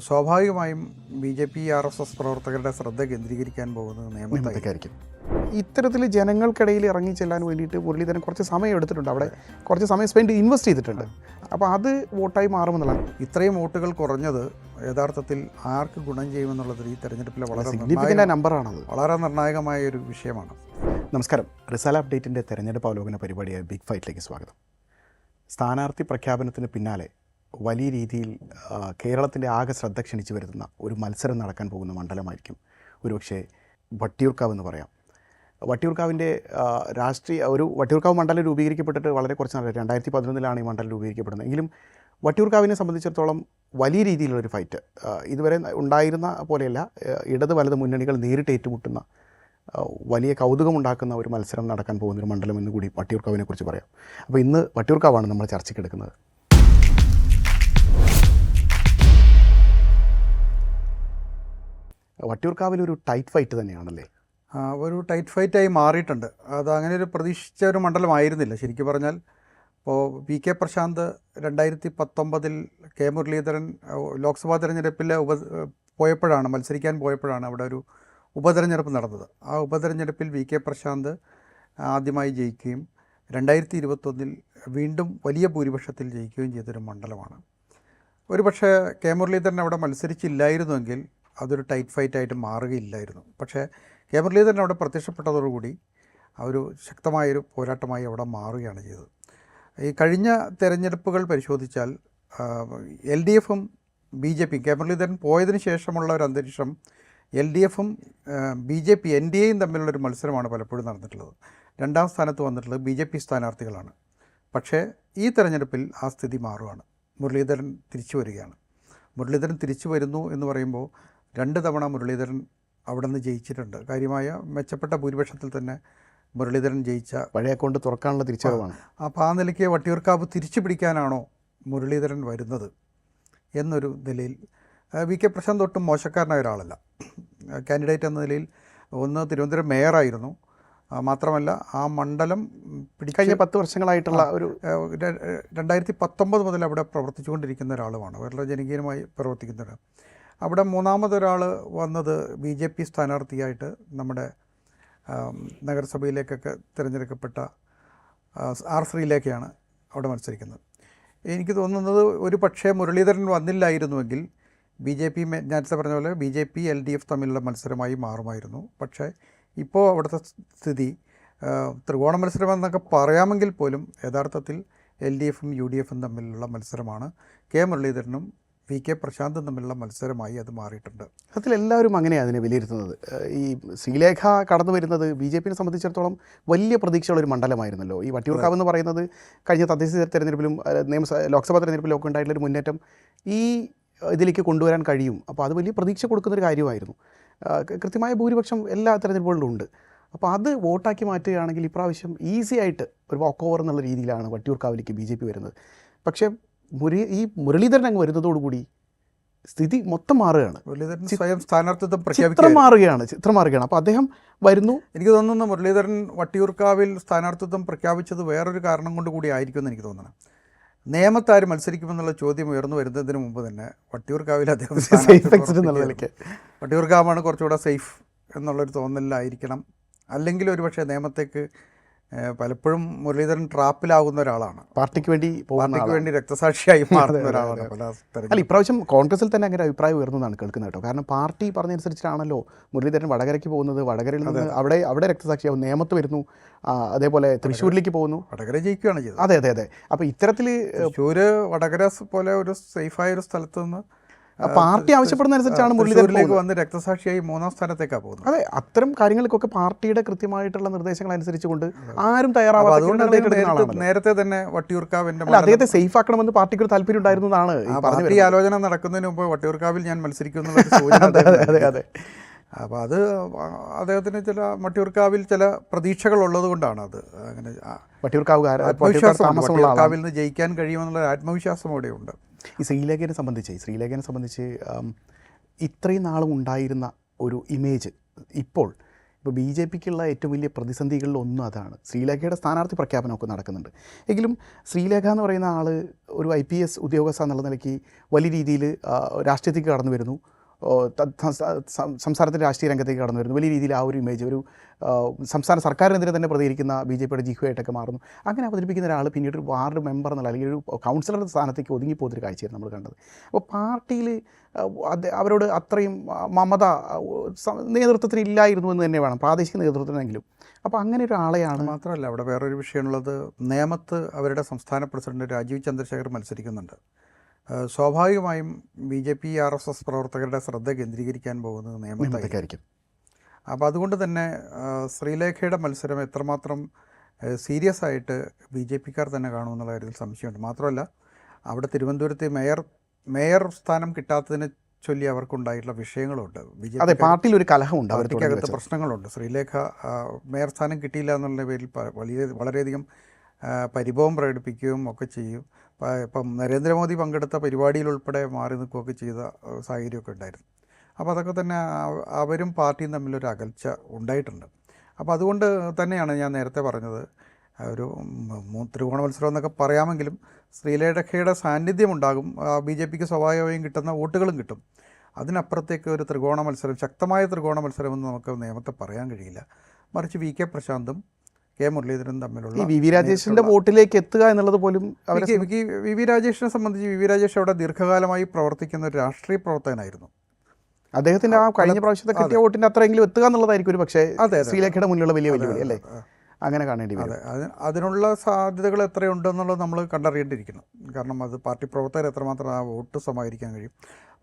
സ്വാഭാവികമായും BJP RSS പ്രവർത്തകരുടെ ശ്രദ്ധ കേന്ദ്രീകരിക്കാൻ പോകുന്നത് നിയമത്തേക്കായിരിക്കും. ഇത്തരത്തിൽ ജനങ്ങൾക്കിടയിൽ ഇറങ്ങി ചെല്ലാൻ വേണ്ടിയിട്ട് മുരളീധരൻ കുറച്ച് സമയം എടുത്തിട്ടുണ്ട്, അവിടെ കുറച്ച് സമയം ഇൻവെസ്റ്റ് ചെയ്തിട്ടുണ്ട്. അപ്പോൾ അത് വോട്ടായി മാറുമെന്നുള്ളതാണ്. ഇത്രയും വോട്ടുകൾ കുറഞ്ഞത് യഥാർത്ഥത്തിൽ ആർക്ക് ഗുണം ചെയ്യുമെന്നുള്ളത് ഈ തെരഞ്ഞെടുപ്പിലെ നമ്പറാണത്, വളരെ നിർണായകമായ ഒരു വിഷയമാണ്. നമസ്കാരം. റിസാല അപ്ഡേറ്റിൻ്റെ തെരഞ്ഞെടുപ്പ് അവലോകന പരിപാടിയായ ബിഗ് ഫൈറ്റിലേക്ക് സ്വാഗതം. സ്ഥാനാർത്ഥി പ്രഖ്യാപനത്തിന് പിന്നാലെ വലിയ രീതിയിൽ കേരളത്തിൻ്റെ ആകെ ശ്രദ്ധ ക്ഷണിച്ചു വരുത്തുന്ന ഒരു മത്സരം നടക്കാൻ പോകുന്ന മണ്ഡലമായിരിക്കും ഒരുപക്ഷെ വട്ടിയൂർക്കാവ് എന്ന് പറയാം. വട്ടിയൂർക്കാവിൻ്റെ വട്ടിയൂർക്കാവ് മണ്ഡലം രൂപീകരിക്കപ്പെട്ടിട്ട് വളരെ കുറച്ച് നാൾ, 2011 ഈ മണ്ഡലം രൂപീകരിക്കപ്പെടുന്നത്. എങ്കിലും വട്ടിയൂർക്കാവിനെ സംബന്ധിച്ചിടത്തോളം വലിയ രീതിയിലുള്ളൊരു ഫൈറ്റ് ഇതുവരെ ഉണ്ടായിരുന്ന പോലെയല്ല. ഇടത് വലത് മുന്നണികൾ നേരിട്ട് ഏറ്റുമുട്ടുന്ന വലിയ കൗതുകമുണ്ടാക്കുന്ന ഒരു മത്സരം നടക്കാൻ പോകുന്നൊരു മണ്ഡലം എന്ന് കൂടി വട്ടിയൂർക്കാവിനെ കുറിച്ച് പറയാം. അപ്പോൾ ഇന്ന് വട്ടിയൂർക്കാവാണ് നമ്മൾ ചർച്ചയ്ക്കെടുക്കുന്നത്. വട്ടിയൂർക്കാവിലൊരു ടൈറ്റ് ഫൈറ്റ് തന്നെയാണല്ലേ? ഒരു ടൈറ്റ് ഫൈറ്റായി മാറിയിട്ടുണ്ട്. അത് അങ്ങനെ ഒരു പ്രതീക്ഷിച്ച ഒരു മണ്ഡലമായിരുന്നില്ല ശരിക്കും പറഞ്ഞാൽ. ഇപ്പോൾ PK പ്രശാന്ത് 2019 K മുരളീധരൻ ലോക്സഭാ തെരഞ്ഞെടുപ്പിൽ മത്സരിക്കാൻ പോയപ്പോഴാണ് അവിടെ ഒരു ഉപതെരഞ്ഞെടുപ്പ് നടന്നത്. ആ ഉപതെരഞ്ഞെടുപ്പിൽ VK പ്രശാന്ത് ആദ്യമായി ജയിക്കുകയും 2021 വീണ്ടും വലിയ ഭൂരിപക്ഷത്തിൽ ജയിക്കുകയും ചെയ്തൊരു മണ്ഡലമാണ്. ഒരു പക്ഷേ K മുരളീധരൻ അവിടെ മത്സരിച്ചില്ലായിരുന്നുവെങ്കിൽ അതൊരു ടൈറ്റ് ഫൈറ്റായിട്ട് മാറുകയില്ലായിരുന്നു. പക്ഷേ K മുരളീധരൻ അവിടെ പ്രത്യക്ഷപ്പെട്ടതോടുകൂടി ഒരു ശക്തമായൊരു പോരാട്ടമായി അവിടെ മാറുകയാണ് ചെയ്തത്. ഈ കഴിഞ്ഞ തെരഞ്ഞെടുപ്പുകൾ പരിശോധിച്ചാൽ LDFും BJP K മുരളീധരൻ പോയതിന് ശേഷമുള്ള ഒരു അന്തരീക്ഷം LDFും BJP NDAയും തമ്മിലുള്ളൊരു മത്സരമാണ് പലപ്പോഴും നടന്നിട്ടുള്ളത്. രണ്ടാം സ്ഥാനത്ത് വന്നിട്ടുള്ളത് BJP സ്ഥാനാർത്ഥികളാണ്. പക്ഷേ ഈ തെരഞ്ഞെടുപ്പിൽ ആ സ്ഥിതി മാറുകയാണ്. മുരളീധരൻ തിരിച്ചു വരികയാണ്. മുരളീധരൻ തിരിച്ചു വരുന്നു എന്ന് പറയുമ്പോൾ 2 തവണ മുരളീധരൻ അവിടെ നിന്ന് ജയിച്ചിട്ടുണ്ട്. കാര്യമായ മെച്ചപ്പെട്ട ഭൂരിപക്ഷത്തിൽ തന്നെ മുരളീധരൻ ജയിച്ച പഴയ അക്കൗണ്ട് തുറക്കാനുള്ള തിരിച്ചറിവാണ്. അപ്പോൾ ആ നിലയ്ക്ക് വട്ടിയൂർക്കാവ് തിരിച്ചു പിടിക്കാനാണോ മുരളീധരൻ വരുന്നത് എന്നൊരു നിലയിൽ VK പ്രശാന്ത് ഒട്ടും മോശക്കാരനായ ഒരാളല്ല. കാൻഡിഡേറ്റ് എന്ന നിലയിൽ തിരുവനന്തപുരം മേയറായിരുന്നു. മാത്രമല്ല ആ മണ്ഡലം കഴിഞ്ഞ 10 വർഷങ്ങളായിട്ടുള്ള ഒരു 2019 മുതൽ അവിടെ പ്രവർത്തിച്ചുകൊണ്ടിരിക്കുന്ന ഒരാളുമാണ്. വളരെ ജനകീയമായി പ്രവർത്തിക്കുന്ന ഒരാൾ. അവിടെ മൂന്നാമതൊരാൾ വന്നത് BJP സ്ഥാനാർത്ഥിയായിട്ട് നമ്മുടെ നഗരസഭയിലേക്കൊക്കെ തിരഞ്ഞെടുക്കപ്പെട്ട R ശ്രീലേഖയാണ് അവിടെ മത്സരിക്കുന്നത്. എനിക്ക് തോന്നുന്നത് ഒരു പക്ഷേ മുരളീധരൻ വന്നില്ലായിരുന്നുവെങ്കിൽ BJP നേരത്തെ പറഞ്ഞ പോലെ BJP LDF തമ്മിലുള്ള മത്സരമായി മാറുമായിരുന്നു. പക്ഷേ ഇപ്പോൾ അവിടുത്തെ സ്ഥിതി ത്രികോണ മത്സരം എന്നൊക്കെ പറയാമെങ്കിൽ പോലും യഥാർത്ഥത്തിൽ LDFും UDFും തമ്മിലുള്ള മത്സരമാണ്. K മുരളീധരനും VK പ്രശാന്തും തമ്മിലുള്ള മത്സരമായി അത് മാറിയിട്ടുണ്ട്. അതിലെല്ലാവരും അങ്ങനെയാണ് അതിനെ വിലയിരുത്തുന്നത്. ഈ ശ്രീലേഖ കടന്നു വരുന്നത് BJPയെ സംബന്ധിച്ചിടത്തോളം വലിയ പ്രതീക്ഷയുള്ളൊരു മണ്ഡലമായിരുന്നല്ലോ. ഈ വട്ടിയൂർക്കാവ് എന്ന് പറയുന്നത് കഴിഞ്ഞ തദ്ദേശ തെരഞ്ഞെടുപ്പിലും ലോക്സഭാ തെരഞ്ഞെടുപ്പിലും ഒക്കെ ഉണ്ടായിട്ടുള്ളൊരു മുന്നേറ്റം ഈ ഇതിലേക്ക് കൊണ്ടുവരാൻ കഴിയും. അപ്പോൾ അത് വലിയ പ്രതീക്ഷ കൊടുക്കുന്നൊരു കാര്യമായിരുന്നു. കൃത്യമായ ഭൂരിപക്ഷം എല്ലാ തെരഞ്ഞെടുപ്പുകളിലും ഉണ്ട്. അപ്പോൾ അത് വോട്ടാക്കി മാറ്റുകയാണെങ്കിൽ ഇപ്രാവശ്യം ഈസി ആയിട്ട് ഒരു വാക്ക് ഓവർ എന്നുള്ള രീതിയിലാണ് വട്ടിയൂർക്കാവിലേക്ക് BJP വരുന്നത്. പക്ഷേ ഈ മുരളീധരൻ അങ്ങ് വരുന്നതോടുകൂടി സ്ഥിതി മൊത്തം മാറുകയാണ്. മുരളീധരൻ സ്വയം സ്ഥാനാർത്ഥിത്വം ചിത്രം മാറുകയാണ്. അപ്പോൾ അദ്ദേഹം വരുന്നു. എനിക്ക് തോന്നുന്നു മുരളീധരൻ വട്ടിയൂർക്കാവിൽ സ്ഥാനാർത്ഥിത്വം പ്രഖ്യാപിച്ചത് വേറൊരു കാരണം കൊണ്ട് കൂടി ആയിരിക്കുമെന്ന് എനിക്ക് തോന്നുന്നു. നിയമത്താര് മത്സരിക്കുമെന്നുള്ള ചോദ്യം ഉയർന്നു വരുന്നതിന് മുമ്പ് തന്നെ വട്ടിയൂർക്കാവിൽ അദ്ദേഹം വട്ടിയൂർക്കാവാണ് കുറച്ചുകൂടെ സേഫ് എന്നുള്ളൊരു തോന്നലിലായിരിക്കണം. അല്ലെങ്കിൽ ഒരുപക്ഷെ നിയമത്തേക്ക് പലപ്പോഴും മുരളീധരൻ ട്രാപ്പിലാകുന്ന ഒരാളാണ്. പാർട്ടിക്ക് വേണ്ടി രക്തസാക്ഷിയായി മാറുന്ന ഒരാളാണ്. അല്ല, ഇപ്രാവശ്യം കോൺഗ്രസിൽ തന്നെ അങ്ങനെ അഭിപ്രായം ഉയർന്നതാണ് കേൾക്കുന്നത് കേട്ടോ. കാരണം പാർട്ടി പറഞ്ഞനുസരിച്ചിട്ടാണല്ലോ മുരളീധരൻ വടകരയ്ക്ക് പോകുന്നത്. വടകരയിൽ നിന്ന് അവിടെ രക്തസാക്ഷിയാവും. നേമത്ത് വരുന്നു, അതേപോലെ തൃശ്ശൂരിലേക്ക് പോകുന്നു, വടകര ജയിക്കുകയാണ് ചെയ്തത്. അതെ. അപ്പോൾ ഇത്തരത്തിൽ തൃശ്ശൂർ വടകര പോലെ ഒരു സേഫായ ഒരു സ്ഥലത്ത് നിന്ന് പാർട്ടി ആവശ്യപ്പെടുന്നതനുസരിച്ചാണ് മുരളീധരനിലേക്ക് വന്ന് രക്തസാക്ഷിയായി 3ാം സ്ഥാനത്തേക്കാണ് പോകുന്നത്. അതെ, അത്തരം കാര്യങ്ങൾക്കൊക്കെ പാർട്ടിയുടെ കൃത്യമായിട്ടുള്ള നിർദ്ദേശങ്ങൾ അനുസരിച്ചുകൊണ്ട് ആരും തയ്യാറാവാതെ നേരത്തെ തന്നെ വട്ടിയൂർക്കാവിന്റെ അദ്ദേഹത്തെ സേഫ് ആക്കണമെന്ന് പാർട്ടിക്ക് ഒരു താല്പര്യം ഉണ്ടായിരുന്നതാണ്. പാർട്ടി ആലോചന നടക്കുന്നതിന് മുമ്പ് വട്ടിയൂർക്കാവിൽ ഞാൻ മത്സരിക്കുന്നു. അതെ. അപ്പോൾ അത് അദ്ദേഹത്തിന് വട്ടിയൂർക്കാവിൽ ചില പ്രതീക്ഷകൾ ഉള്ളത് കൊണ്ടാണ് അത് അങ്ങനെ. വട്ടിയൂർക്കാവിൽ നിന്ന് ജയിക്കാൻ കഴിയുമെന്നുള്ള ആത്മവിശ്വാസം അവിടെയുണ്ട്. ഈ ശ്രീലേഖനെ സംബന്ധിച്ച് ഇത്രയും നാളും ഉണ്ടായിരുന്ന ഒരു ഇമേജ് ഇപ്പോൾ ഇപ്പോൾ ബി ജെ പിക്കുള്ള ഏറ്റവും വലിയ പ്രതിസന്ധികളിൽ ഒന്നും അതാണ്. ശ്രീലേഖയുടെ സ്ഥാനാർത്ഥി പ്രഖ്യാപനമൊക്കെ നടക്കുന്നുണ്ട്. എങ്കിലും ശ്രീലേഖ എന്ന് പറയുന്ന ആൾ ഒരു IPS ഉദ്യോഗസ്ഥ എന്നുള്ള നിലയ്ക്ക് വലിയ രീതിയിൽ രാഷ്ട്രീയത്തേക്ക് കടന്നു വരുന്നു, സംസ്ഥാനത്തിൻ്റെ രാഷ്ട്രീയ രംഗത്തേക്ക് കടന്നു വരുന്നു. വലിയ രീതിയിൽ ആ ഒരു ഇമേജ് ഒരു സംസ്ഥാന സർക്കാരിനെതിരെ തന്നെ പ്രതികരിക്കുന്ന BJPയുടെ ജിഹുവായിട്ടൊക്കെ മാറുന്നു. അങ്ങനെ അവതരിപ്പിക്കുന്ന ഒരാൾ പിന്നീട് ഒരു വാർഡ് മെമ്പർ എന്നുള്ള അല്ലെങ്കിൽ ഒരു കൗൺസിലറുടെ സ്ഥാനത്തേക്ക് ഒതുങ്ങിപ്പോയൊരു കാഴ്ചയാണ് നമ്മൾ കണ്ടത്. അപ്പോൾ പാർട്ടിയിൽ അവരോട് അത്രയും മമത നേതൃത്വത്തിന് ഇല്ലായിരുന്നു എന്ന് തന്നെ വേണം, പ്രാദേശിക നേതൃത്വത്തിനെങ്കിലും. അപ്പോൾ അങ്ങനെ ഒരാളെയാണ്. മാത്രമല്ല അവിടെ വേറൊരു വിഷയമുള്ളത്, നേമത്ത് അവരുടെ സംസ്ഥാന പ്രസിഡന്റ് രാജീവ് ചന്ദ്രശേഖർ മത്സരിക്കുന്നുണ്ട്. സ്വാഭാവികമായും BJP RSS പ്രവർത്തകരുടെ ശ്രദ്ധ കേന്ദ്രീകരിക്കാൻ പോകുന്നത് നേമത്തായിരിക്കും. അപ്പോൾ അതുകൊണ്ട് തന്നെ ശ്രീലേഖയുടെ മത്സരം എത്രമാത്രം സീരിയസ് ആയിട്ട് BJPക്കാർ തന്നെ കാണുമെന്നുള്ള കാര്യത്തിൽ സംശയമുണ്ട്. മാത്രമല്ല അവിടെ തിരുവനന്തപുരത്തെ മേയർ സ്ഥാനം കിട്ടാത്തതിനെ ചൊല്ലി അവർക്കുണ്ടായിട്ടുള്ള വിഷയങ്ങളുണ്ട്. അതെ, പാർട്ടിയിൽ ഒരു കലഹമുണ്ട്, പാർട്ടിക്കകത്ത് പ്രശ്നങ്ങളുണ്ട്. ശ്രീലേഖ മേയർ സ്ഥാനം കിട്ടിയില്ല എന്നുള്ള പേരിൽ വളരെയധികം പരിഭവം പ്രകടിപ്പിക്കുകയും ഒക്കെ ചെയ്യും. ഇപ്പം നരേന്ദ്രമോദി പങ്കെടുത്ത പരിപാടിയിൽ ഉൾപ്പെടെ മാറി നിൽക്കുകയൊക്കെ ചെയ്ത സാഹചര്യമൊക്കെ ഉണ്ടായിരുന്നു. അപ്പോൾ അതൊക്കെ തന്നെ അവരും പാർട്ടിയും തമ്മിലൊരു അകൽച്ച ഉണ്ടായിട്ടുണ്ട്. അപ്പോൾ അതുകൊണ്ട് തന്നെയാണ് ഞാൻ നേരത്തെ പറഞ്ഞത്, ഒരു ത്രികോണ മത്സരം എന്നൊക്കെ പറയാമെങ്കിലും ശ്രീലേഖയുടെ സാന്നിധ്യം ഉണ്ടാകും. BJPക്ക് സ്വാഭാവികമായും കിട്ടുന്ന വോട്ടുകളും കിട്ടും. അതിനപ്പുറത്തേക്ക് ഒരു ത്രികോണ മത്സരം, ശക്തമായ ത്രികോണ മത്സരമെന്ന് നമുക്ക് നേമത്തെ പറയാൻ കഴിയില്ല. മറിച്ച് VK പ്രശാന്തും K മുരളീധരനും തമ്മിലുള്ള VV രാജേഷിൻ്റെ വോട്ടിലേക്ക് എത്തുക എന്നുള്ളത് പോലും എനിക്ക് VV രാജേഷിനെ സംബന്ധിച്ച് VV രാജേഷ് അവിടെ ദീർഘകാലമായി പ്രവർത്തിക്കുന്ന ഒരു രാഷ്ട്രീയ പ്രവർത്തകനായിരുന്നു. അദ്ദേഹത്തിൻ്റെ ആ കഴിഞ്ഞ പ്രാവശ്യത്തെ കിട്ടിയ വോട്ടിൻ്റെ അത്രയെങ്കിലും എത്തുക എന്നുള്ളതായിരിക്കും ഒരു പക്ഷേ ശ്രീലേഖയുടെ മുന്നിലുള്ള വലിയ വെല്ലുവിളി അല്ലേ? അങ്ങനെ കാണേണ്ടി വരും. അതിനുള്ള സാധ്യതകൾ എത്രയുണ്ടെന്നുള്ളത് നമ്മൾ കണ്ടറിയേണ്ടിയിരിക്കണം. കാരണം അത് പാർട്ടി പ്രവർത്തകർ എത്രമാത്രം ആ വോട്ട് സമാഹരിക്കാൻ കഴിയും.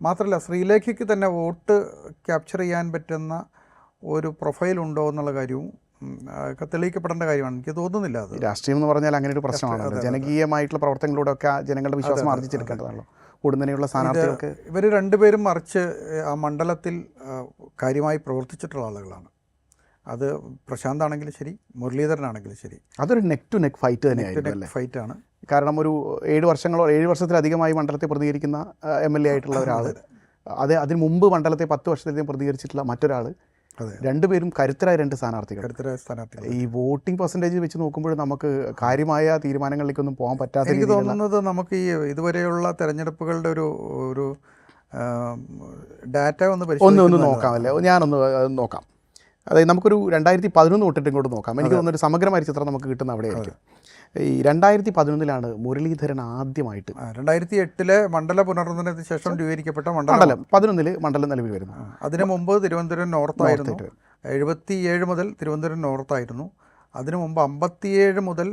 മാത്രമല്ല ശ്രീലേഖയ്ക്ക് തന്നെ വോട്ട് ക്യാപ്ചർ ചെയ്യാൻ പറ്റുന്ന ഒരു പ്രൊഫൈൽ ഉണ്ടോ എന്നുള്ള കാര്യവും ഒക്കെ തെളിയിക്കപ്പെടേണ്ട കാര്യമാണ്. എനിക്ക് തോന്നുന്നില്ല. അത് രാഷ്ട്രീയം എന്ന് പറഞ്ഞാൽ അങ്ങനെ ഒരു പ്രശ്നമാണ്. ജനകീയമായിട്ടുള്ള പ്രവർത്തനങ്ങളിലൂടെയൊക്കെ ജനങ്ങളുടെ വിശ്വാസം ആർജിച്ചെടുക്കേണ്ടതാണല്ലോ. ഉടനെയുള്ള സ്ഥാനാർത്ഥികൾക്ക് ഇവർ രണ്ടുപേരും മറിച്ച് ആ മണ്ഡലത്തിൽ കാര്യമായി പ്രവർത്തിച്ചിട്ടുള്ള ആളുകളാണ്. അത് പ്രശാന്ത് ആണെങ്കിലും ശരി, മുരളീധരനാണെങ്കിലും ശരി, അതൊരു നെക്ക് ടു നെക്ക് ഫൈറ്റ് തന്നെയായിരുന്നു. ഫൈറ്റാണ്. കാരണം ഒരു 7 വർഷത്തിലധികമായി മണ്ഡലത്തെ പ്രതികരിക്കുന്ന MLA ആയിട്ടുള്ള ഒരാൾ, അതിന് മുമ്പ് മണ്ഡലത്തെ 10 വർഷത്തിലധികം പ്രതികരിച്ചിട്ടുള്ള മറ്റൊരാൾ, രണ്ടുപേരും കരുത്തരായ രണ്ട് സ്ഥാനാർത്ഥികൾ. ഈ വോട്ടിംഗ് പെർസെൻറ്റേജ് വെച്ച് നോക്കുമ്പോൾ നമുക്ക് കാര്യമായ തീരുമാനങ്ങളിലേക്കൊന്നും പോകാൻ പറ്റാത്ത. എനിക്ക് തോന്നുന്നത് നമുക്ക് ഈ ഇതുവരെയുള്ള തെരഞ്ഞെടുപ്പുകളുടെ ഒരു ഡാറ്റ ഒന്ന് നോക്കാം അല്ലേ? ഞാനൊന്ന് നോക്കാം. അതായത് നമുക്കൊരു 2011 തൊട്ടിട്ട് ഇങ്ങോട്ട് നോക്കാം. എനിക്ക് തോന്നുന്നൊരു സമഗ്രമായ ചിത്രം നമുക്ക് കിട്ടുന്ന അവിടെയായിരിക്കും. ഈ 2011 മുരളീധരൻ ആദ്യമായിട്ട് 2008 മണ്ഡല പുനർനിർണയത്തിന് ശേഷം രൂപീകരിക്കപ്പെട്ട മണ്ഡലം 11 മണ്ഡലം നിലവിൽ വരുന്നു. അതിനു മുമ്പ് തിരുവനന്തപുരം നോർത്തായിരുന്നു. 77 മുതൽ തിരുവനന്തപുരം നോർത്തായിരുന്നു. അതിനു മുമ്പ് 57 മുതൽ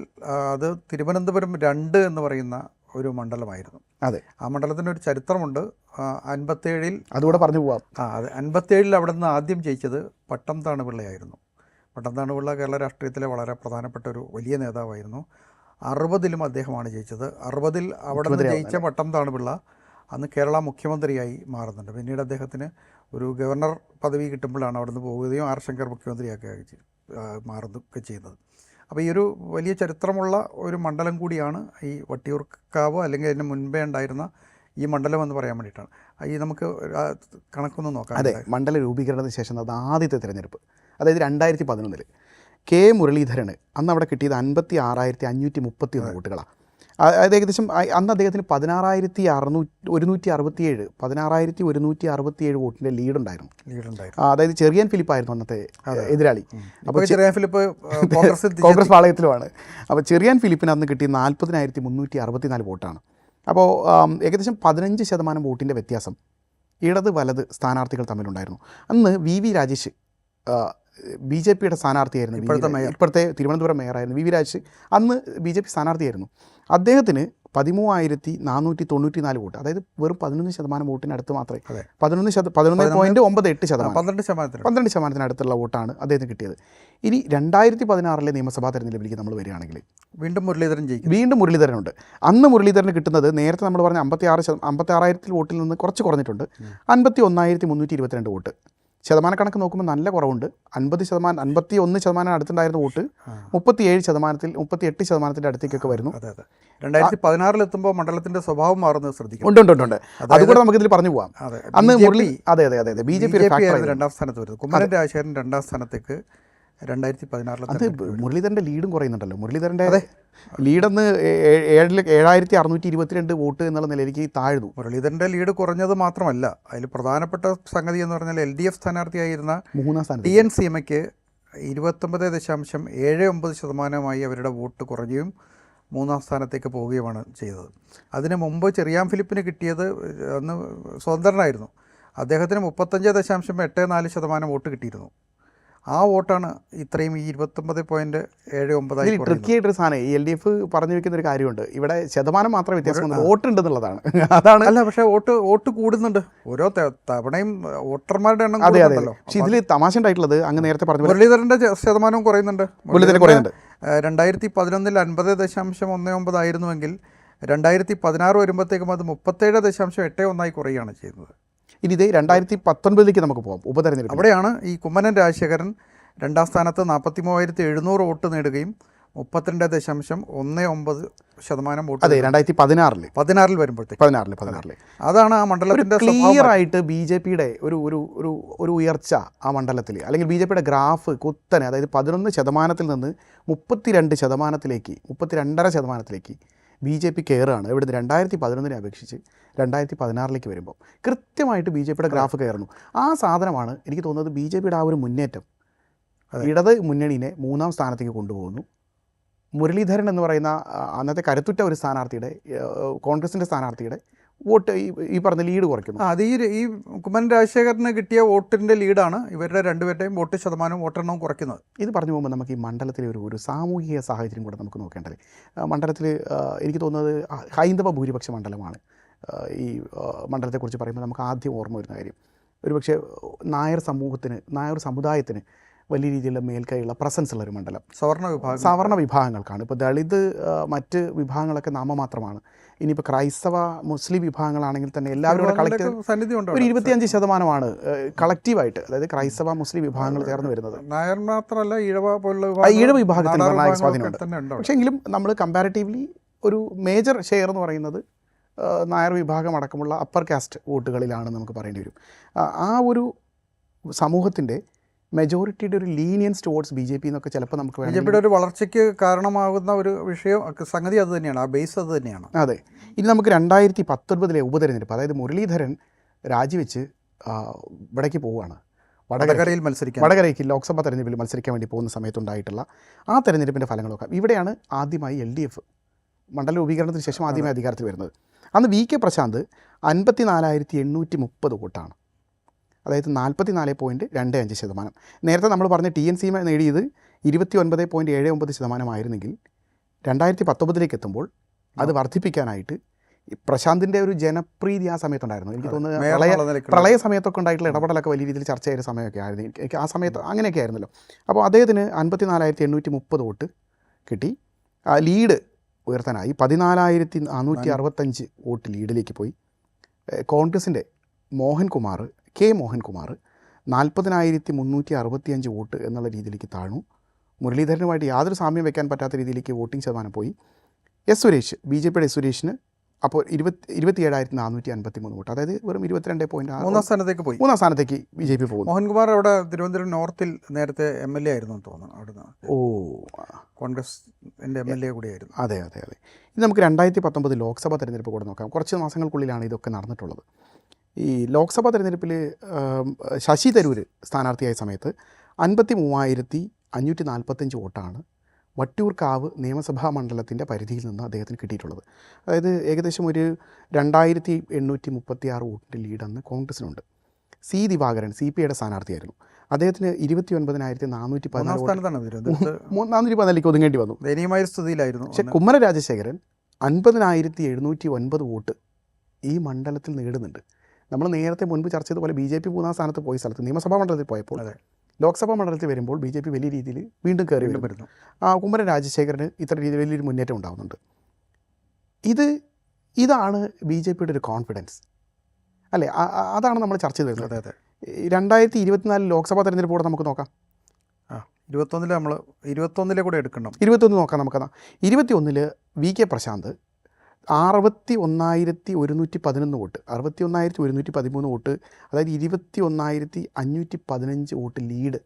അത് തിരുവനന്തപുരം 2 എന്ന് പറയുന്ന ഒരു മണ്ഡലമായിരുന്നു. അതെ, ആ മണ്ഡലത്തിൻ്റെ ഒരു ചരിത്രമുണ്ട്. 57 അതുകൂടെ പറഞ്ഞു പോവാം. അതെ, 57 അവിടെ നിന്ന് ആദ്യം ജയിച്ചത് പട്ടം താണുപിള്ളയായിരുന്നു. പട്ടം താണുപിള്ള കേരള രാഷ്ട്രീയത്തിലെ വളരെ പ്രധാനപ്പെട്ട ഒരു വലിയ നേതാവായിരുന്നു. 60 അദ്ദേഹമാണ് ജയിച്ചത്. 60 അവിടെ നിന്ന് ജയിച്ച പട്ടം താണുപിള്ള അന്ന് കേരള മുഖ്യമന്ത്രിയായി മാറുന്നുണ്ട്. പിന്നീട് അദ്ദേഹത്തിന് ഒരു ഗവർണർ പദവി കിട്ടുമ്പോഴാണ് അവിടെ നിന്ന് പോവുകയും R ശങ്കർ മുഖ്യമന്ത്രിയാക്കി മാറുകയൊക്കെ ചെയ്യുന്നത്. അപ്പോൾ ഈ ഒരു വലിയ ചരിത്രമുള്ള ഒരു മണ്ഡലം കൂടിയാണ് ഈ വട്ടിയൂർക്കാവ്, അല്ലെങ്കിൽ അതിന് മുൻപേ ഉണ്ടായിരുന്ന ഈ മണ്ഡലം എന്ന് പറയാൻ വേണ്ടിയിട്ടാണ്. ഈ നമുക്ക് കണക്കൊന്ന് നോക്കാം. അതെ, മണ്ഡല രൂപീകരണത്തിന് ശേഷം അത് ആദ്യത്തെ തിരഞ്ഞെടുപ്പ്, അതായത് 2011 K മുരളീധരന് അന്ന് അവിടെ കിട്ടിയത് 56,531 വോട്ടുകളാണ്. അതായത് ഏകദേശം അന്ന് അദ്ദേഹത്തിന് 16,167 വോട്ടിൻ്റെ ലീഡുണ്ടായിരുന്നു. അതായത് ചെറിയാൻ ഫിലിപ്പായിരുന്നു അന്നത്തെ എതിരാളി. അപ്പോൾ ചെറിയാൻ ഫിലിപ്പ് കോൺഗ്രസ് പാളയത്തിലുമാണ്. അപ്പോൾ ചെറിയാൻ ഫിലിപ്പിന് അന്ന് കിട്ടിയ 40,364 വോട്ടാണ്. അപ്പോൾ ഏകദേശം 15% വോട്ടിൻ്റെ വ്യത്യാസം ഇടത് വലത് സ്ഥാനാർത്ഥികൾ തമ്മിലുണ്ടായിരുന്നു. അന്ന് VV രാജേഷ് BJPയുടെ സ്ഥാനാർത്ഥിയായിരുന്നു. ഇപ്പോഴത്തെ തിരുവനന്തപുരം മേയറായിരുന്നു VV രാജേഷ്. അന്ന് BJP സ്ഥാനാർത്ഥിയായിരുന്നു. അദ്ദേഹത്തിന് 13,494 വോട്ട്, അതായത് വെറും 11% വോട്ടിനടുത്ത് മാത്രമേ, 12.98% അടുത്തുള്ള വോട്ടാണ് അദ്ദേഹത്തിന് കിട്ടിയത്. ഇനി 2016 നിയമസഭാ തെരഞ്ഞെടുപ്പിലേക്ക് നമ്മൾ വരികയാണെങ്കിൽ വീണ്ടും മുരളീധരനുണ്ട്. അന്ന് മുരളീധരന് കിട്ടുന്നത് നേരത്തെ നമ്മൾ പറഞ്ഞ 56,000 വോട്ടിൽ നിന്ന് കുറച്ച് കുറഞ്ഞിട്ടുണ്ട്. 51,322 വോട്ട്. ശതമാനക്കണക്ക് നോക്കുമ്പോൾ നല്ല കുറവുണ്ട്. 51% അടുത്തുണ്ടായിരുന്ന വോട്ട് 38% അടുത്തേക്കൊക്കെ വരുന്നു. അതെ അതെ 2016 എത്തുമ്പോൾ മണ്ഡലത്തിന്റെ സ്വഭാവം മാറുന്നത് ശ്രദ്ധിക്കും. ഉണ്ട്. അതുകൂടെ നമുക്കിതിൽ പറഞ്ഞു പോവാം. അന്ന് മുരളി അതെ ബി ജെ പി രണ്ടാം സ്ഥാനത്ത് വരുന്നത്. കുമ്മനം രാജശേഖരൻ രണ്ടാം സ്ഥാനത്തേക്ക് 2016 അത് മുരളീധരൻ്റെ ലീഡും കുറയുന്നുണ്ടല്ലോ. മുരളീധരൻ്റെ ലീഡെന്ന് 7622 വോട്ട് എന്നുള്ള നിലയിലേക്ക് താഴ്ന്നു. മുരളീധരൻ്റെ ലീഡ് കുറഞ്ഞത് മാത്രമല്ല, അതിൽ പ്രധാനപ്പെട്ട സംഗതി എന്ന് പറഞ്ഞാൽ LDF സ്ഥാനാർത്ഥിയായിരുന്ന മൂന്നാം സ്ഥാനം TNCMയ്ക്ക് 29.79% അവരുടെ വോട്ട് കുറയുകയും മൂന്നാം സ്ഥാനത്തേക്ക് പോവുകയുമാണ് ചെയ്തത്. അതിന് മുമ്പ് ചെറിയാൻ ഫിലിപ്പിന് കിട്ടിയത് അന്ന് സ്വതന്ത്രനായിരുന്നു. അദ്ദേഹത്തിന് 35.84% വോട്ട് കിട്ടിയിരുന്നു. ആ വോട്ടാണ് ഇത്രയും 29.79 ട്രിക്കി ആയിട്ടൊരു സാധനം ഈ LDF പറഞ്ഞു വെക്കുന്ന ഒരു കാര്യമുണ്ട്. ഇവിടെ ശതമാനം മാത്രം വ്യത്യാസം വോട്ട് ഉണ്ടെന്നുള്ളതാണ്. അതാണ് അല്ല, പക്ഷേ വോട്ട് കൂടുന്നുണ്ട് ഓരോ തവണയും വോട്ടർമാരുടെ എണ്ണം. അതെ പക്ഷേ ഇതിൽ തമാശ ഉണ്ടായിട്ടുള്ളത് അങ്ങ് നേരത്തെ പറഞ്ഞു മുരളീധരൻ്റെ ശതമാനവും കുറയുന്നുണ്ട്. 2011 50.19 ആയിരുന്നുവെങ്കിൽ 2016 വരുമ്പോഴത്തേക്കും അത് 37.81 കുറയുകയാണ് ചെയ്യുന്നത്. ഇനി ഇത് 2019 നമുക്ക് പോകാം. ഉപതെരഞ്ഞെടുപ്പ് അവിടെയാണ് ഈ കുമ്മനം രാജശേഖരൻ രണ്ടാം സ്ഥാനത്ത് 43,700 വോട്ട് നേടുകയും 32.19% വോട്ട്. അതെ 2016 വരുമ്പോഴത്തേക്ക് അതാണ് ആ മണ്ഡലത്തിൻ്റെ ക്ലിയർ ആയിട്ട് BJPയുടെ ഒരു ഉയർച്ച ആ മണ്ഡലത്തിൽ, അല്ലെങ്കിൽ BJPയുടെ ഗ്രാഫ് കുത്തനെ, അതായത് 11% നിന്ന് 32%, 32.5% BJP കയറുകയാണ്. ഇവിടുന്ന് 2011 അപേക്ഷിച്ച് 2016 വരുമ്പോൾ കൃത്യമായിട്ട് BJPയുടെ ഗ്രാഫ് കയറുന്നു. ആ സാധനമാണ് എനിക്ക് തോന്നുന്നത് BJPയുടെ ആ ഒരു മുന്നേറ്റം ഇടത് മുന്നണിനെ മൂന്നാം സ്ഥാനത്തേക്ക് കൊണ്ടുപോകുന്നു. മുരളീധരൻ എന്ന് പറയുന്ന അന്നത്തെ കരുത്തുറ്റ ഒരു സ്ഥാനാർത്ഥിയുടെ, കോൺഗ്രസിൻ്റെ സ്ഥാനാർത്ഥിയുടെ വോട്ട് ഈ പറഞ്ഞ ലീഡ് കുറയ്ക്കുന്നു. അത് ഈ കുമ്മനം രാജശേഖരന് കിട്ടിയ വോട്ടിൻ്റെ ലീഡാണ് ഇവരുടെ രണ്ടുപേരുടെയും വോട്ട് ശതമാനവും വോട്ടെണ്ണവും കുറയ്ക്കുന്നത്. ഇത് പറഞ്ഞു പോകുമ്പോൾ നമുക്ക് ഈ മണ്ഡലത്തിലെ ഒരു സാമൂഹിക സാഹചര്യം കൂടെ നമുക്ക് നോക്കേണ്ടത്. മണ്ഡലത്തിൽ എനിക്ക് തോന്നുന്നത് ഹൈന്ദവ ഭൂരിപക്ഷ മണ്ഡലമാണ്. ഈ മണ്ഡലത്തെക്കുറിച്ച് പറയുമ്പോൾ നമുക്ക് ആദ്യം ഓർമ്മ വരുന്ന കാര്യം ഒരുപക്ഷെ നായർ സമുദായത്തിന് വലിയ രീതിയിലുള്ള മേൽക്കൈയുള്ള പ്രസൻസ് ഉള്ളൊരു മണ്ഡലം സവർണ വിഭാഗങ്ങൾക്കാണ്. ഇപ്പോൾ ദളിത് മറ്റ് വിഭാഗങ്ങളൊക്കെ നാമമാത്രമാണ്. ഇനിയിപ്പോൾ ക്രൈസ്തവ മുസ്ലിം വിഭാഗങ്ങളാണെങ്കിൽ തന്നെ എല്ലാവരും കൂടെ ഒരു 25% കളക്റ്റീവായിട്ട്, അതായത് ക്രൈസ്തവ മുസ്ലിം വിഭാഗങ്ങൾ ചേർന്ന് വരുന്നത്. നായർ മാത്രമല്ല, ഈഴവ വിഭാഗത്തിന് നിർണായക സ്വാധീനമുണ്ട്. പക്ഷേ എങ്കിലും നമ്മൾ കമ്പാരിറ്റീവ്ലി ഒരു മേജർ ഷെയർ എന്ന് പറയുന്നത് നായർ വിഭാഗം അടക്കമുള്ള അപ്പർ കാസ്റ്റ് വോട്ടുകളിലാണ് നമുക്ക് പറയേണ്ടി വരും. ആ ഒരു സമൂഹത്തിൻ്റെ മെജോറിറ്റിയുടെ ഒരു ലീനിയൻസ് ടുവേർഡ്സ് BJP എന്നൊക്കെ ചിലപ്പോൾ നമുക്ക് BJPയുടെ ഒരു വളർച്ചയ്ക്ക് കാരണമാകുന്ന ഒരു വിഷയം സംഗതി അത് തന്നെയാണ്, ആ ബേസ് അത് തന്നെയാണ്. അതെ. ഇനി നമുക്ക് 2019 ഉപതെരഞ്ഞെടുപ്പ്, അതായത് മുരളീധരൻ രാജിവെച്ച് ഇവിടേക്ക് പോവുകയാണ്, വടകരയ്ക്ക് ലോക്സഭാ തെരഞ്ഞെടുപ്പിൽ മത്സരിക്കാൻ വേണ്ടി പോകുന്ന സമയത്തുണ്ടായിട്ടുള്ള ആ തെരഞ്ഞെടുപ്പിൻ്റെ ഫലങ്ങളൊക്കെ ഇവിടെയാണ് ആദ്യമായി LDF മണ്ഡല രൂപീകരണത്തിന് ശേഷം ആദ്യമായി അധികാരത്തിൽ വരുന്നത്. അന്ന് VK പ്രശാന്ത് 54,830 വോട്ടാണ്, അതായത് 44.25%. നേരത്തെ നമ്മൾ പറഞ്ഞ TNCM നേടിയത് 29.79% ആയിരുന്നെങ്കിൽ 2019 എത്തുമ്പോൾ അത് വർദ്ധിപ്പിക്കാനായിട്ട് പ്രശാന്തിൻ്റെ ഒരു ജനപ്രീതി ആ സമയത്തുണ്ടായിരുന്നു. എനിക്ക് തോന്നുന്നത് പ്രളയ സമയത്തൊക്കെ ഉണ്ടായിട്ടുള്ള ഇടപെടലൊക്കെ വലിയ രീതിയിൽ ചർച്ച ചെയ്ത സമയമൊക്കെ ആയിരുന്നു. എനിക്ക് ആ സമയത്ത് അങ്ങനെയൊക്കെ ആയിരുന്നല്ലോ. അപ്പോൾ അദ്ദേഹത്തിന് 54,830 വോട്ട് കിട്ടി. ലീഡ് ഉയർത്താനായി 14,465 വോട്ട് ലീഡിലേക്ക് പോയി. കോൺഗ്രസിൻ്റെ കെ മോഹൻകുമാർ 40,365 വോട്ട് എന്നുള്ള രീതിയിലേക്ക് താഴ്ന്നു. മുരളീധരനുമായിട്ട് യാതൊരു സാമ്യം വെക്കാൻ പറ്റാത്ത രീതിയിലേക്ക് വോട്ടിംഗ് ശതമാനം പോയി. സുരേഷ്, BJPയുടെ സുരേഷിന് അപ്പോൾ 27,453 വോട്ട്, അതായത് വെറും 22. മൂന്നാം സ്ഥാനത്തേക്ക് BJP പോകുന്നു. മോഹൻകുമാർ അവിടെ തിരുവനന്തപുരം നോർത്തിൽ നേരത്തെ MLA ആയിരുന്നു എന്ന് തോന്നുന്നു. അവിടുന്ന് കോൺഗ്രസിൻ്റെ MLA കൂടിയായിരുന്നു. അതെ. ഇത് നമുക്ക് 2019 ലോക്സഭാ തെരഞ്ഞെടുപ്പ് കൂടെ നോക്കാം. കുറച്ച് മാസങ്ങൾക്കുള്ളിലാണ് ഇതൊക്കെ നടന്നിട്ടുള്ളത്. ഈ ലോക്സഭാ തെരഞ്ഞെടുപ്പിൽ ശശി തരൂർ സ്ഥാനാർത്ഥിയായ സമയത്ത് 53,545 വോട്ടാണ് വട്ടിയൂർക്കാവ് നിയമസഭാ മണ്ഡലത്തിൻ്റെ പരിധിയിൽ നിന്ന് അദ്ദേഹത്തിന് കിട്ടിയിട്ടുള്ളത്. അതായത് ഏകദേശം ഒരു 2,836 വോട്ടിൻ്റെ ലീഡന്ന് കോൺഗ്രസിനുണ്ട്. ദിവാകരൻ CPIയുടെ സ്ഥാനാർത്ഥിയായിരുന്നു. അദ്ദേഹത്തിന് 29,414 ഒതുങ്ങേണ്ടി വന്നു. ദയനീയമായ സ്ഥിതിയിലായിരുന്നു. പക്ഷേ കുമ്മനം രാജശേഖരൻ 50,709 വോട്ട് ഈ മണ്ഡലത്തിൽ നേടുന്നുണ്ട്. നമ്മൾ നേരത്തെ മുൻപ് ചർച്ച ചെയ്തതുപോലെ BJP മൂന്നാം സ്ഥാനത്ത് പോയ സ്ഥലത്ത് നിയമസഭാ മണ്ഡലത്തിൽ പോയപ്പോൾ ലോക്സഭാ മണ്ഡലത്തിൽ വരുമ്പോൾ BJP വലിയ രീതിയിൽ വീണ്ടും കയറി വരുന്നു. കുമ്മനം രാജശേഖരന് ഇത്ര രീതിയിൽ വലിയൊരു മുന്നേറ്റം ഉണ്ടാകുന്നുണ്ട്. ഇതാണ് BJPയുടെ ഒരു കോൺഫിഡൻസ് അല്ലേ? അതാണ് നമ്മൾ ചർച്ച ചെയ്ത് വരുന്നത്. 2024 ലോക്സഭാ തെരഞ്ഞെടുപ്പ് കൂടെ നമുക്ക് നോക്കാം. 21 കൂടെ എടുക്കണം. 21 നോക്കാം നമുക്കതാ. 21 V K Prashanth 61,111 vote, 61,113 vote, അതായത് 21,515 വോട്ട് ലീഡ്,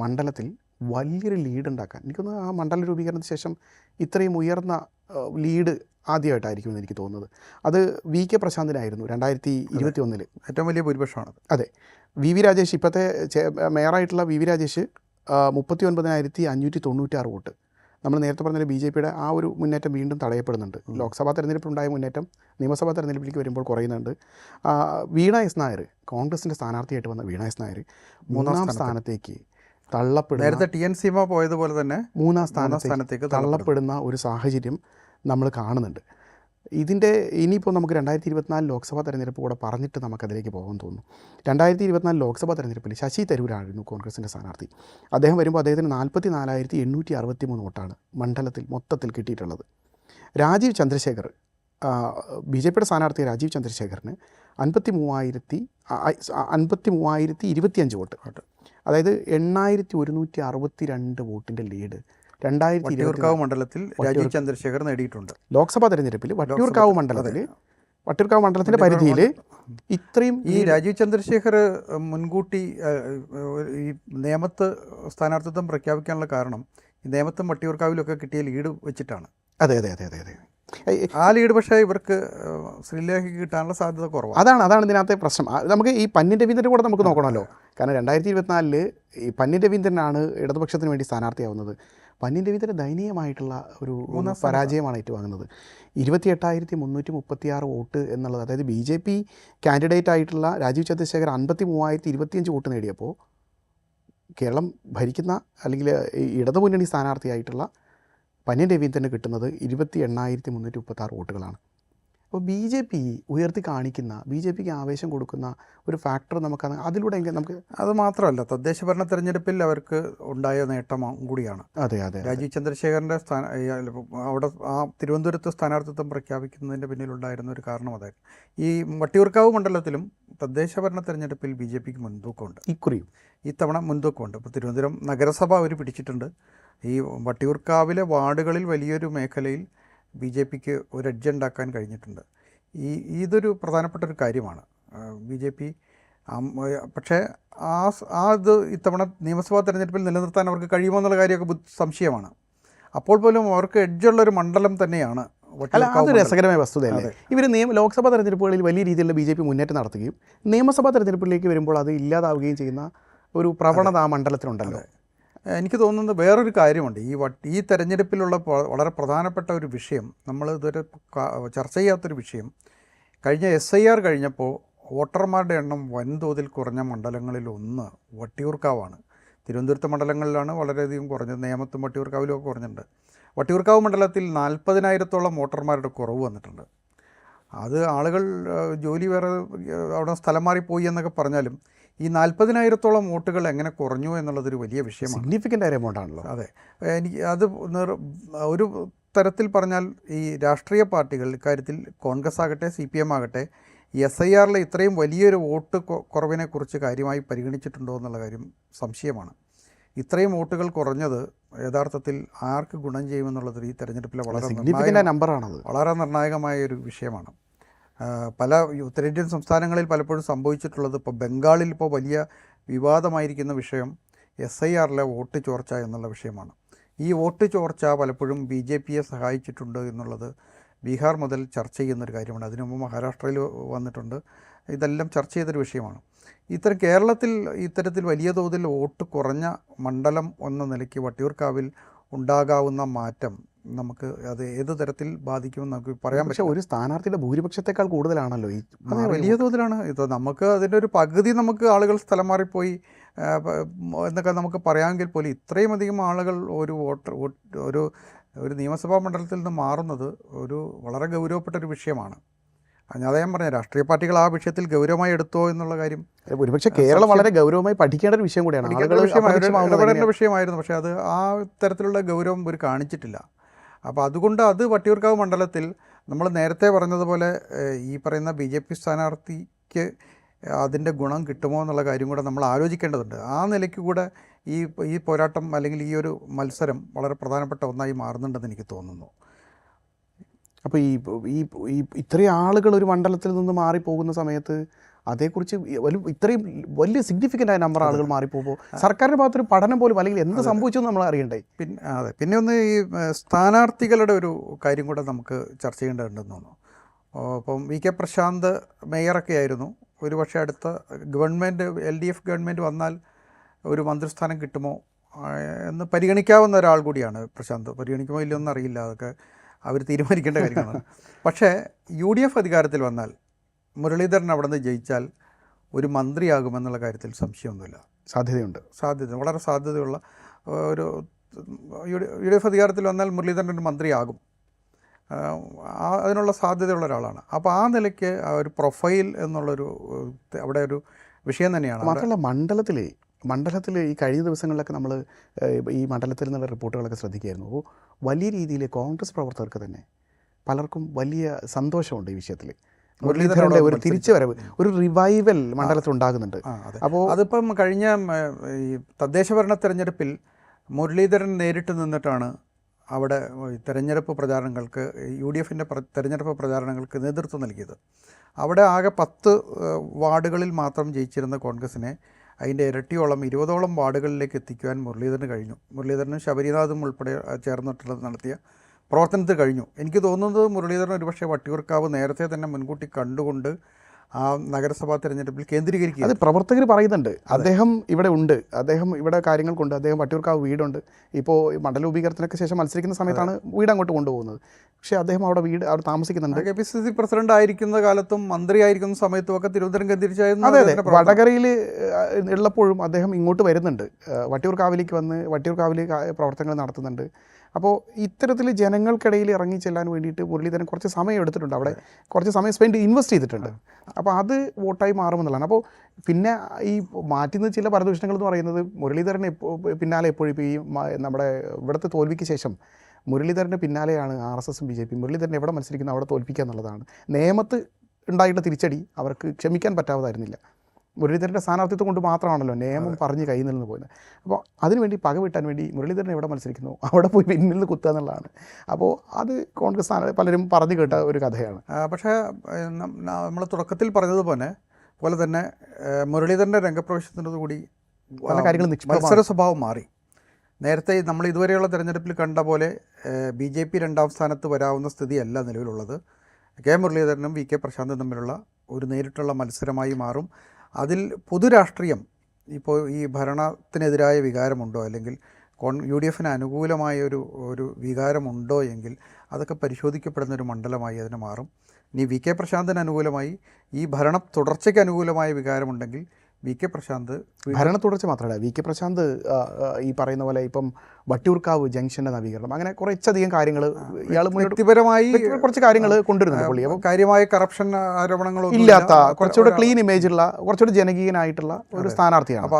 മണ്ഡലത്തിൽ വലിയൊരു ലീഡ് ഉണ്ടാക്കാൻ എനിക്കൊന്ന് ആ മണ്ഡല രൂപീകരണത്തിന് ശേഷം ഇത്രയും ഉയർന്ന ലീഡ് ആദ്യമായിട്ടായിരിക്കും എന്ന് എനിക്ക് തോന്നുന്നത്. അത് വി കെ പ്രശാന്തിനായിരുന്നു 2021. ഏറ്റവും വലിയ ഭൂരിപക്ഷമാണ്. അതെ. വി വി രാജേഷ്, ഇപ്പോഴത്തെ മേയറായിട്ടുള്ള വി വി രാജേഷ് 39,596 വോട്ട്. നമ്മൾ നേരത്തെ പറഞ്ഞ ബി ജെ പിയുടെ ആ ഒരു മുന്നേറ്റം വീണ്ടും തടയപ്പെടുന്നുണ്ട്. ലോക്സഭാ തെരഞ്ഞെടുപ്പിലുണ്ടായ മുന്നേറ്റം നിയമസഭാ തെരഞ്ഞെടുപ്പിലേക്ക് വരുമ്പോൾ കുറയുന്നുണ്ട്. വീണ എസ് നായർ, കോൺഗ്രസിൻ്റെ സ്ഥാനാർത്ഥിയായിട്ട് വന്ന വീണ എസ് നായർ 3ാം സ്ഥാനത്തേക്ക് തള്ളപ്പെടുന്ന, നേരത്തെ TN സീമ പോയതുപോലെ തന്നെ 3ാം സ്ഥാനത്തേക്ക് തള്ളപ്പെടുന്ന ഒരു സാഹചര്യം നമ്മൾ കാണുന്നുണ്ട്. ഇതിൻ്റെ ഇനിയിപ്പോൾ നമുക്ക് 2024 ലോക്സഭാ തെരഞ്ഞെടുപ്പ് കൂടെ പറഞ്ഞിട്ട് നമുക്കതിലേക്ക് പോകാൻ തോന്നുന്നു. 2024 ലോക്സഭാ തെരഞ്ഞെടുപ്പിൽ ശശി തരൂരായിരുന്നു കോൺഗ്രസിൻ്റെ സ്ഥാനാർത്ഥി. അദ്ദേഹം വരുമ്പോൾ അദ്ദേഹത്തിന് 44,863 വോട്ടാണ് മണ്ഡലത്തിൽ മൊത്തത്തിൽ കിട്ടിയിട്ടുള്ളത്. രാജീവ് ചന്ദ്രശേഖർ, ബി ജെ പിയുടെ സ്ഥാനാർത്ഥി രാജീവ് ചന്ദ്രശേഖറിന് 53,025 വോട്ട്, അതായത് 8,162 വോട്ടിൻ്റെ ലീഡ് വട്ടിയൂർക്കാവ് മണ്ഡലത്തിൽ രാജീവ് ചന്ദ്രശേഖർ നേടിയിട്ടുണ്ട്. ലോക്സഭാ തെരഞ്ഞെടുപ്പിൽ വട്ടിയൂർക്കാവ് മണ്ഡലത്തിൻ്റെ പരിധിയിൽ ഇത്രയും ഈ രാജീവ് ചന്ദ്രശേഖർ മുൻകൂട്ടി ഈ നേമത്ത് സ്ഥാനാർത്ഥിത്വം പ്രഖ്യാപിക്കാനുള്ള കാരണം ഈ നേമത്തും വട്ടിയൂർക്കാവിലൊക്കെ കിട്ടിയ ലീഡ് വെച്ചിട്ടാണ്. അതെ. ആ ലീഡ് പക്ഷേ ഇവർക്ക് ശ്രീലേഖയ്ക്ക് കിട്ടാനുള്ള സാധ്യത കുറവാണ്. അതാണ് ഇതിനകത്തെ പ്രശ്നം. നമുക്ക് ഈ പന്ന്യൻ രവീന്ദ്രൻ്റെ കൂടെ നമുക്ക് നോക്കണമല്ലോ. കാരണം 2024 ഈ പന്ന്യൻ രവീന്ദ്രനാണ് ഇടതുപക്ഷത്തിന് വേണ്ടി സ്ഥാനാർത്ഥിയാവുന്നത്. പന്ന്യൻ രവീന്ദ്രൻ ദയനീയമായിട്ടുള്ള ഒരു പരാജയമാണ് ഏറ്റുവാങ്ങുന്നത്. 28,336 വോട്ട് എന്നുള്ളത്, അതായത് ബി ജെ പി കാൻഡിഡേറ്റ് ആയിട്ടുള്ള രാജീവ് ചന്ദ്രശേഖർ 53,025 വോട്ട് നേടിയപ്പോൾ കേരളം ഭരിക്കുന്ന അല്ലെങ്കിൽ ഇടതുമുന്നണി സ്ഥാനാർത്ഥിയായിട്ടുള്ള പന്ന്യൻ രവീന്ദ്രന് കിട്ടുന്നത് 28,336 വോട്ടുകളാണ്. അപ്പോൾ ബി ജെ പി ഉയർത്തി കാണിക്കുന്ന, ബി ജെ പിക്ക് ആവേശം കൊടുക്കുന്ന ഒരു ഫാക്ടർ നമുക്ക് അതിലൂടെ നമുക്ക് അത് മാത്രമല്ല തദ്ദേശ ഭരണ തെരഞ്ഞെടുപ്പിൽ അവർക്ക് ഉണ്ടായ നേട്ടം കൂടിയാണ്. അതെ. രാജീവ് ചന്ദ്രശേഖരൻ്റെ അവിടെ ആ തിരുവനന്തപുരത്ത് സ്ഥാനാർത്ഥിത്വം പ്രഖ്യാപിക്കുന്നതിൻ്റെ പിന്നിലുണ്ടായിരുന്ന ഒരു കാരണം അതായിരുന്നു. ഈ വട്ടിയൂർക്കാവ് മണ്ഡലത്തിലും തദ്ദേശ ഭരണ തെരഞ്ഞെടുപ്പിൽ ബി ജെ പിക്ക് മുൻതൂക്കമുണ്ട്. ഇത്തവണ മുൻതൂക്കമുണ്ട്. ഇപ്പോൾ തിരുവനന്തപുരം നഗരസഭ അവർ പിടിച്ചിട്ടുണ്ട്. ഈ വട്ടിയൂർക്കാവിലെ വാർഡുകളിൽ വലിയൊരു മേഖലയിൽ ബി ജെ പിക്ക് ഒരു എഡ്ജ് ഉണ്ടാക്കാൻ കഴിഞ്ഞിട്ടുണ്ട്. ഇതൊരു പ്രധാനപ്പെട്ട ഒരു കാര്യമാണ്. ബി ജെ പി പക്ഷേ ഇത് ഇത്തവണ നിയമസഭാ തെരഞ്ഞെടുപ്പിൽ നിലനിർത്താൻ അവർക്ക് കഴിയുമോ എന്നുള്ള കാര്യമൊക്കെ സംശയമാണ്. അപ്പോൾ പോലും അവർക്ക് എഡ്ജുള്ളൊരു മണ്ഡലം തന്നെയാണ്. അതൊരു രസകരമായ വസ്തുതയല്ലേ. ഇവർ ലോക്സഭാ തെരഞ്ഞെടുപ്പുകളിൽ വലിയ രീതിയിലുള്ള ബി ജെ പി മുന്നേറ്റം നടത്തുകയും നിയമസഭാ തെരഞ്ഞെടുപ്പിലേക്ക് വരുമ്പോൾ അത് ഇല്ലാതാവുകയും ചെയ്യുന്ന ഒരു പ്രവണത ആ മണ്ഡലത്തിലുണ്ടല്ലോ. എനിക്ക് തോന്നുന്നത് വേറൊരു കാര്യമുണ്ട്. ഈ തെരഞ്ഞെടുപ്പിലുള്ള വളരെ പ്രധാനപ്പെട്ട ഒരു വിഷയം, നമ്മൾ ഇതുവരെ ചർച്ച ചെയ്യാത്തൊരു വിഷയം, കഴിഞ്ഞ SIR കഴിഞ്ഞപ്പോൾ വോട്ടർമാരുടെ എണ്ണം വൻതോതിൽ കുറഞ്ഞ മണ്ഡലങ്ങളിലൊന്ന് വട്ടിയൂർക്കാവാണ്. തിരുവനന്തപുരത്തെ മണ്ഡലങ്ങളിലാണ് വളരെയധികം കുറഞ്ഞത്. നേമത്തും വട്ടിയൂർക്കാവിലും ഒക്കെ കുറഞ്ഞിട്ടുണ്ട്. വട്ടിയൂർക്കാവ് മണ്ഡലത്തിൽ 40,000-ഓളം വോട്ടർമാരുടെ കുറവ് വന്നിട്ടുണ്ട്. അത് ആളുകൾ ജോലി വേറെ അവിടെ സ്ഥലം മാറിപ്പോയി എന്നൊക്കെ പറഞ്ഞാലും ഈ 40,000-ഓളം വോട്ടുകൾ എങ്ങനെ കുറഞ്ഞു എന്നുള്ളതൊരു വലിയ വിഷയമാണ്. സിഗ്നിഫിക്കൻ്റ് ആയ എമൗണ്ടാണല്ലോ. അതെ. എനിക്ക് അത് ഒരു തരത്തിൽ പറഞ്ഞാൽ ഈ രാഷ്ട്രീയ പാർട്ടികൾ ഇക്കാര്യത്തിൽ കോൺഗ്രസ് ആകട്ടെ CPM ആകട്ടെ SIRലെ ഇത്രയും വലിയൊരു വോട്ട് കുറവിനെക്കുറിച്ച് കാര്യമായി പരിഗണിച്ചിട്ടുണ്ടോ എന്നുള്ള കാര്യം സംശയമാണ്. ഇത്രയും വോട്ടുകൾ കുറഞ്ഞത് യഥാർത്ഥത്തിൽ ആർക്ക് ഗുണം ചെയ്യുമെന്നുള്ളത് ഈ തെരഞ്ഞെടുപ്പിലെ വളരെ നിർണായകമായ ഒരു വിഷയമാണ്. പല ഉത്തരേന്ത്യൻ സംസ്ഥാനങ്ങളിൽ പലപ്പോഴും സംഭവിച്ചിട്ടുള്ളത്, ഇപ്പോൾ ബംഗാളിൽ ഇപ്പോൾ വലിയ വിവാദമായിരിക്കുന്ന വിഷയം SIRലെ വോട്ട് ചോർച്ച എന്നുള്ള വിഷയമാണ്. ഈ വോട്ട് ചോർച്ച പലപ്പോഴും BJPയെ സഹായിച്ചിട്ടുണ്ട് എന്നുള്ളത് ബീഹാർ മുതൽ ചർച്ച ചെയ്യുന്നൊരു കാര്യമാണ്. അതിനു മുമ്പ് മഹാരാഷ്ട്രയിൽ വന്നിട്ടുണ്ട്. ഇതെല്ലാം ചർച്ച ചെയ്തൊരു വിഷയമാണ്. കേരളത്തിൽ ഇത്തരത്തിൽ വലിയ തോതിൽ വോട്ട് കുറഞ്ഞ മണ്ഡലം എന്ന നിലയ്ക്ക് വട്ടിയൂർക്കാവിൽ ഉണ്ടാകാവുന്ന മാറ്റം നമുക്ക് അത് ഏത് തരത്തിൽ ബാധിക്കുമെന്ന് നമുക്ക് പറയാൻ പറ്റും. ഒരു സ്ഥാനാർത്ഥിയുടെ ഭൂരിപക്ഷത്തെക്കാൾ കൂടുതലാണല്ലോ ഈ വലിയ തോതിലാണ് ഇത്. നമുക്ക് അതിൻ്റെ ഒരു പകുതി നമുക്ക് ആളുകൾ സ്ഥലം മാറിപ്പോയി എന്നൊക്കെ നമുക്ക് പറയാമെങ്കിൽ പോലും ഇത്രയും അധികം ആളുകൾ ഒരു നിയമസഭാ മണ്ഡലത്തിൽ നിന്ന് മാറുന്നത് ഒരു വളരെ ഗൗരവപ്പെട്ടൊരു വിഷയമാണ്. അതാ ഞാൻ പറഞ്ഞ രാഷ്ട്രീയ പാർട്ടികൾ ആ വിഷയത്തിൽ ഗൗരവമായി എടുത്തോ എന്നുള്ള കാര്യം ഒരുപക്ഷെ കേരളം വളരെ ഗൗരവമായി പഠിക്കേണ്ട ഒരു വിഷയം കൂടിയാണ്. ഇടപെടേണ്ട വിഷയമായിരുന്നു. പക്ഷേ അത് ആ തരത്തിലുള്ള ഗൗരവം ഒരു കാണിച്ചിട്ടില്ല. അപ്പോൾ അതുകൊണ്ട് അത് വട്ടിയൂർക്കാവ് മണ്ഡലത്തിൽ നമ്മൾ നേരത്തെ പറഞ്ഞതുപോലെ ഈ പറയുന്ന BJP സ്ഥാനാർത്ഥിക്ക് അതിൻ്റെ ഗുണം കിട്ടുമോ എന്നുള്ള കാര്യം കൂടെ നമ്മൾ ആലോചിക്കേണ്ടതുണ്ട്. ആ നിലയ്ക്ക് കൂടെ ഈ പോരാട്ടം അല്ലെങ്കിൽ ഈ ഒരു മത്സരം വളരെ പ്രധാനപ്പെട്ട ഒന്നായി മാറുന്നുണ്ടെന്ന് എനിക്ക് തോന്നുന്നു. അപ്പോൾ ഈ ഈ ഇത്രയും ആളുകൾ ഒരു മണ്ഡലത്തിൽ നിന്ന് മാറിപ്പോകുന്ന സമയത്ത് അതേക്കുറിച്ച് ഇത്രയും വലിയ സിഗ്നിഫിക്കൻ്റ് ആയ നമ്പർ ആളുകൾ മാറിപ്പോകുമ്പോൾ സർക്കാരിൻ്റെ ഭാഗത്തൊരു പഠനം പോലും അല്ലെങ്കിൽ എന്ത് സംഭവിച്ചെന്ന് നമ്മൾ അറിയണ്ടേ. പിന്നെ ഒന്ന് ഈ സ്ഥാനാർത്ഥികളുടെ ഒരു കാര്യം കൂടെ നമുക്ക് ചർച്ച ചെയ്യേണ്ടതുണ്ടെന്ന് തോന്നുന്നു. അപ്പം വി കെ പ്രശാന്ത് മേയറൊക്കെ ആയിരുന്നു. ഒരുപക്ഷെ അടുത്ത ഗവൺമെൻറ് LDF ഗവൺമെൻറ് വന്നാൽ ഒരു മന്ത്രിസ്ഥാനം കിട്ടുമോ എന്ന് പരിഗണിക്കാവുന്ന ഒരാൾ കൂടിയാണ് പ്രശാന്ത്. പരിഗണിക്കുമോ ഇല്ലയൊന്നും അറിയില്ല, അതൊക്കെ അവർ തീരുമാനിക്കേണ്ട കാര്യങ്ങളാണ്. പക്ഷേ UDF അധികാരത്തിൽ വന്നാൽ മുരളീധരൻ അവിടെ നിന്ന് ജയിച്ചാൽ ഒരു മന്ത്രിയാകുമെന്നുള്ള കാര്യത്തിൽ സംശയമൊന്നുമില്ല. വളരെ സാധ്യതയുള്ള ഒരു UDF അധികാരത്തിൽ വന്നാൽ മുരളീധരൻ ഒരു മന്ത്രിയാകും. അതിനുള്ള സാധ്യതയുള്ള ഒരാളാണ്. അപ്പോൾ ആ നിലയ്ക്ക് ഒരു പ്രൊഫൈൽ എന്നുള്ളൊരു അവിടെ ഒരു വിഷയം തന്നെയാണ്. മാത്രമല്ല മണ്ഡലത്തിൽ ഈ കഴിഞ്ഞ ദിവസങ്ങളിലൊക്കെ നമ്മൾ ഈ മണ്ഡലത്തിൽ നിന്നുള്ള റിപ്പോർട്ടുകളൊക്കെ ശ്രദ്ധിക്കുകയായിരുന്നു. അപ്പോൾ വലിയ രീതിയിൽ കോൺഗ്രസ് പ്രവർത്തകർക്ക് തന്നെ പലർക്കും വലിയ സന്തോഷമുണ്ട് ഈ വിഷയത്തിൽ. മുരളീധരൻ്റെ ഒരു തിരിച്ചുവരവ്, ഒരു റിവൈവൽ മണ്ഡലത്തിൽ ഉണ്ടാകുന്നുണ്ട്. അപ്പോൾ അതിപ്പം കഴിഞ്ഞ ഈ തദ്ദേശ ഭരണ തെരഞ്ഞെടുപ്പിൽ മുരളീധരൻ നേരിട്ട് നിന്നിട്ടാണ് അവിടെ തെരഞ്ഞെടുപ്പ് പ്രചാരണങ്ങൾക്ക് UDFൻ്റെ തെരഞ്ഞെടുപ്പ് പ്രചാരണങ്ങൾക്ക് നേതൃത്വം നൽകിയത്. അവിടെ ആകെ 10 വാർഡുകളിൽ മാത്രം ജയിച്ചിരുന്ന കോൺഗ്രസിനെ അതിൻ്റെ ഇരട്ടിയോളം 20ഓളം വാർഡുകളിലേക്ക് എത്തിക്കുവാൻ മുരളീധരന് കഴിഞ്ഞു. മുരളീധരനും ശബരിനാഥും ഉൾപ്പെടെ ചേർന്നിട്ടുള്ളത് നടത്തിയ പ്രവർത്തനത്തിൽ കഴിഞ്ഞു. എനിക്ക് തോന്നുന്നത് മുരളീധരൻ ഒരുപക്ഷെ വട്ടിയൂർക്കാവ് നേരത്തെ തന്നെ മുൻകൂട്ടി കണ്ടുകൊണ്ട് ആ നഗരസഭാ തെരഞ്ഞെടുപ്പിൽ കേന്ദ്രീകരിക്കുക. അത് പ്രവർത്തകർ പറയുന്നുണ്ട്. അദ്ദേഹം ഇവിടെ ഉണ്ട്, അദ്ദേഹം ഇവിടെ കാര്യങ്ങൾ കൊണ്ട്, അദ്ദേഹം വട്ടിയൂർക്കാവ് വീടുണ്ട്. ഇപ്പോൾ മണ്ഡല രൂപീകരണത്തിനൊക്കെ ശേഷം മത്സരിക്കുന്ന സമയത്താണ് വീട് അങ്ങോട്ട് കൊണ്ടുപോകുന്നത്. പക്ഷേ അദ്ദേഹം അവിടെ താമസിക്കുന്നുണ്ട്. KPCC പ്രസിഡന്റ് ആയിരിക്കുന്ന കാലത്തും മന്ത്രിയായിരിക്കുന്ന സമയത്തും ഒക്കെ തിരുവനന്തപുരം കേന്ദ്രീകരിച്ചായിരുന്നു. അതെ, വടകരയിൽ ഉള്ളപ്പോഴും അദ്ദേഹം ഇങ്ങോട്ട് വരുന്നുണ്ട്, വട്ടിയൂർക്കാവിലേക്ക് വന്ന് വട്ടിയൂർക്കാവിൽ പ്രവർത്തനങ്ങൾ നടത്തുന്നുണ്ട്. അപ്പോൾ ഇത്തരത്തിൽ ജനങ്ങൾക്കിടയിൽ ഇറങ്ങി ചെല്ലാൻ വേണ്ടിയിട്ട് മുരളീധരൻ കുറച്ച് സമയം എടുത്തിട്ടുണ്ട്, അവിടെ കുറച്ച് സമയം ഇൻവെസ്റ്റ് ചെയ്തിട്ടുണ്ട്. അപ്പോൾ അത് വോട്ടായി മാറുമെന്നുള്ളതാണ്. അപ്പോൾ പിന്നെ ഈ മാറ്റുന്ന ചില പരദൂഷണങ്ങൾ എന്ന് പറയുന്നത് മുരളീധരൻ പിന്നാലെ എപ്പോഴും ഇപ്പോൾ ഈ നമ്മുടെ ഇവിടുത്തെ തോൽവിക്ക് ശേഷം മുരളീധരൻ്റെ പിന്നാലെയാണ് RSSും BJP. മുരളീധരൻ എവിടെ മത്സരിക്കുന്നു അവിടെ തോൽപ്പിക്കുക എന്നുള്ളതാണ്. നേമത്ത് ഉണ്ടായിട്ടുള്ള തിരിച്ചടി അവർക്ക് ക്ഷമിക്കാൻ പറ്റാത്തതായിരുന്നില്ല. മുരളീധരൻ്റെ സ്ഥാനാർത്ഥിത്വം കൊണ്ട് മാത്രമാണല്ലോ നിയമം പറഞ്ഞ് കയ്യിൽ നിന്ന് പോയത്. അപ്പോൾ അതിനുവേണ്ടി പകവിട്ടാൻ വേണ്ടി മുരളീധരൻ എവിടെ മത്സരിക്കുന്നു അവിടെ പോയി പിന്നിൽ നിന്ന് കുത്തുക എന്നുള്ളതാണ്. അപ്പോൾ അത് കോൺഗ്രസ് പലരും പറഞ്ഞു കേട്ട ഒരു കഥയാണ്. പക്ഷേ നമ്മൾ തുടക്കത്തിൽ പറഞ്ഞതുപോലെ തന്നെ മുരളീധരൻ്റെ രംഗപ്രവേശനത്തോടുകൂടി പല കാര്യങ്ങളും മത്സര സ്വഭാവം മാറി. നേരത്തെ നമ്മൾ ഇതുവരെയുള്ള തെരഞ്ഞെടുപ്പിൽ കണ്ട പോലെ BJP 2ാം സ്ഥാനത്ത് വരാവുന്ന സ്ഥിതിയല്ല നിലവിലുള്ളത്. കെ മുരളീധരനും വി കെ പ്രശാന്തും തമ്മിലുള്ള ഒരു നേരിട്ടുള്ള മത്സരമായി മാറും. അതിൽ പൊതുരാഷ്ട്രീയം ഇപ്പോൾ ഈ ഭരണത്തിനെതിരായ വികാരമുണ്ടോ അല്ലെങ്കിൽ UDFന് അനുകൂലമായ ഒരു വികാരമുണ്ടോ എങ്കിൽ അതൊക്കെ പരിശോധിക്കപ്പെടുന്ന ഒരു മണ്ഡലമായി അതിന് മാറും. ഇനി വി കെ പ്രശാന്തിന് അനുകൂലമായി ഈ ഭരണ തുടർച്ചയ്ക്ക് അനുകൂലമായ വികാരമുണ്ടെങ്കിൽ വി കെ പ്രശാന്ത് ഭരണ തുടർച്ച മാത്രമല്ല, വി കെ പ്രശാന്ത് ഈ പറയുന്ന പോലെ ഇപ്പം വട്ടിയൂർക്കാവ് ജംഗ്ഷൻ്റെ നവീകരണം അങ്ങനെ കുറച്ചധികം കാര്യങ്ങൾ ഇയാൾ വ്യക്തിപരമായി കുറച്ച് കാര്യങ്ങൾ കൊണ്ടുവരുന്നുണ്ട് പുള്ളി. അപ്പോൾ കാര്യമായ കറപ്ഷൻ ആരോപണങ്ങളോ ഇല്ലാത്ത കുറച്ചുകൂടെ ക്ലീൻ ഇമേജുള്ള കുറച്ചുകൂടെ ജനകീയനായിട്ടുള്ള ഒരു സ്ഥാനാർത്ഥിയാണ്.